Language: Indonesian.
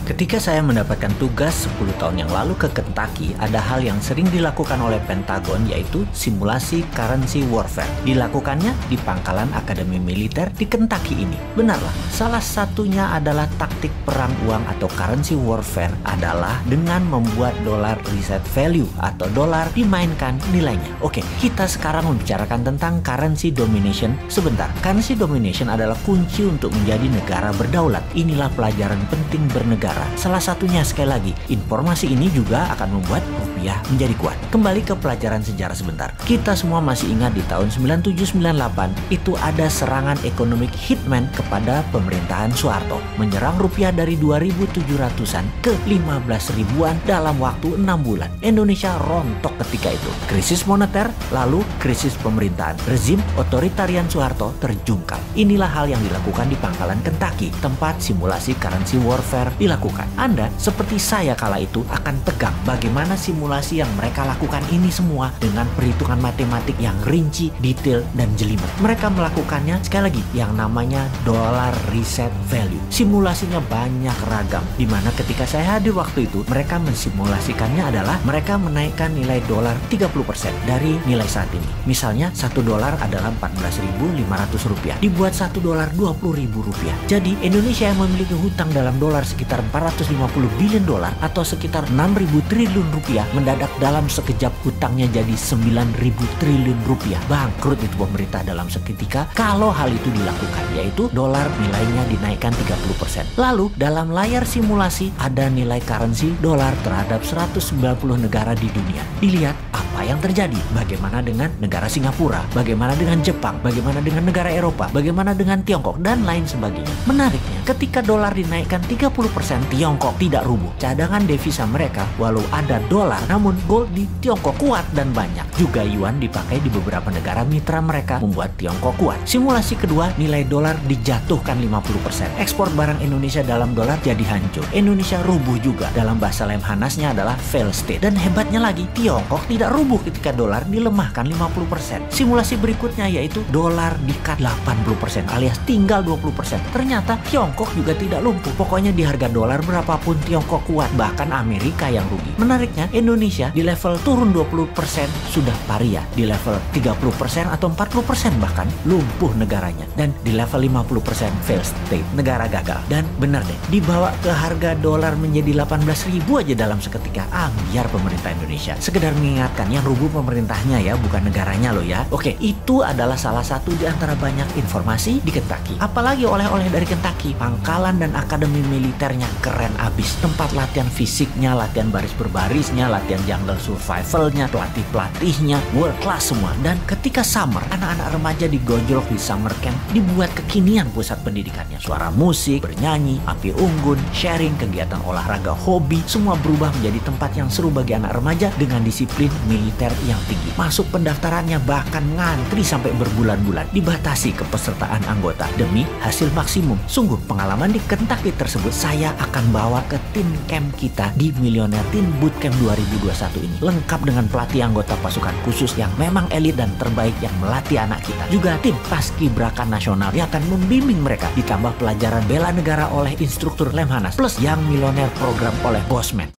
Ketika saya mendapatkan tugas 10 tahun yang lalu ke Kentucky, ada hal yang sering dilakukan oleh Pentagon, yaitu simulasi currency warfare. Dilakukannya di pangkalan Akademi Militer di Kentucky ini. Benarlah, salah satunya adalah taktik perang uang atau currency warfare adalah dengan membuat dolar reset value atau dolar dimainkan nilainya. Oke, kita sekarang membicarakan tentang currency domination sebentar. Currency domination adalah kunci untuk menjadi negara berdaulat. Inilah pelajaran penting bernegara. Salah satunya, sekali lagi, informasi ini juga akan membuat rupiah menjadi kuat. Kembali ke pelajaran sejarah sebentar. Kita semua masih ingat di tahun 97-98 itu ada serangan ekonomi hitman kepada pemerintahan Soeharto, menyerang rupiah dari 2.700-an ke 15 ribuan dalam waktu 6 bulan. Indonesia rontok ketika itu. Krisis moneter, lalu krisis pemerintahan. Rezim otoritarian Soeharto terjungkal. Inilah hal yang dilakukan di pangkalan Kentucky, tempat simulasi currency warfare dilakukan. Anda seperti saya kala itu akan tegang bagaimana simulasi yang mereka lakukan ini semua dengan perhitungan matematik yang rinci, detail, dan jelimet. Mereka melakukannya sekali lagi yang namanya dollar reset value. Simulasinya banyak ragam, dimana ketika saya hadir waktu itu mereka mensimulasikannya adalah mereka menaikkan nilai dolar 30% dari nilai saat ini. Misalnya 1 dolar adalah 14.500 rupiah, dibuat 1 dolar 20.000 rupiah. Jadi Indonesia yang memiliki hutang dalam dolar sekitar 450 billion dolar atau sekitar 6.000 triliun rupiah mendadak dalam sekejap hutangnya jadi 9.000 triliun rupiah. Bangkrut itu pemerintah dalam seketika kalau hal itu dilakukan, yaitu dolar nilainya dinaikkan 30%. Lalu dalam layar simulasi ada nilai currency dolar terhadap 190 negara di dunia. Dilihat apa yang terjadi, bagaimana dengan negara Singapura, bagaimana dengan Jepang, bagaimana dengan negara Eropa, bagaimana dengan Tiongkok, dan lain sebagainya. Menariknya, ketika dolar dinaikkan 30%, Tiongkok tidak rubuh. Cadangan devisa mereka walau ada dolar, namun gold di Tiongkok kuat dan banyak. Juga yuan dipakai di beberapa negara mitra mereka membuat Tiongkok kuat. Simulasi kedua, nilai dolar dijatuhkan 50%. Ekspor barang Indonesia dalam dolar jadi hancur. Indonesia rubuh juga. Dalam bahasa Lemhanasnya adalah fail state. Dan hebatnya lagi, Tiongkok tidak rubuh ketika dolar dilemahkan 50%. Simulasi berikutnya yaitu dolar di-cut 80% alias tinggal 20%. Ternyata Tiongkok juga tidak lumpuh. Pokoknya di harga dolar berapapun Tiongkok kuat, bahkan Amerika yang rugi. Menariknya, Indonesia di level turun 20% sudah paria, di level 30% atau 40% bahkan lumpuh negaranya, dan di level 50% fail state, negara gagal. Dan benar deh, dibawa ke harga dolar menjadi 18.000 aja dalam seketika. Biar pemerintah Indonesia. Sekedar mengingatkan, yang rubuh pemerintahnya ya, bukan negaranya loh ya. Oke, itu adalah salah satu di antara banyak informasi di Kentucky. Apalagi oleh-oleh dari Kentucky, pangkalan dan akademi militernya keren abis. Tempat latihan fisiknya, latihan baris berbarisnya, latihan jungle survivalnya, pelatih-pelatihnya world class semua. Dan ketika summer, anak-anak remaja digojlok di summer camp, dibuat kekinian pusat pendidikannya. Suara musik, bernyanyi, api unggun, sharing, kegiatan olahraga, hobi, semua berubah menjadi tempat yang seru bagi anak remaja dengan disiplin militer yang tinggi. Masuk pendaftarannya bahkan ngantri sampai berbulan-bulan. Dibatasi kepesertaan anggota demi hasil maksimum. Sungguh pengalaman di Kentucky tersebut saya akan bawa ke tim camp kita di Millionaire Teen Bootcamp 2021 ini. Lengkap dengan pelatih anggota pasukan khusus yang memang elit dan terbaik yang melatih anak kita. Juga tim paskibraka nasional yang akan membimbing mereka. Ditambah pelajaran bela negara oleh instruktur Lemhanas. Plus yang Millionaire program oleh Bosman.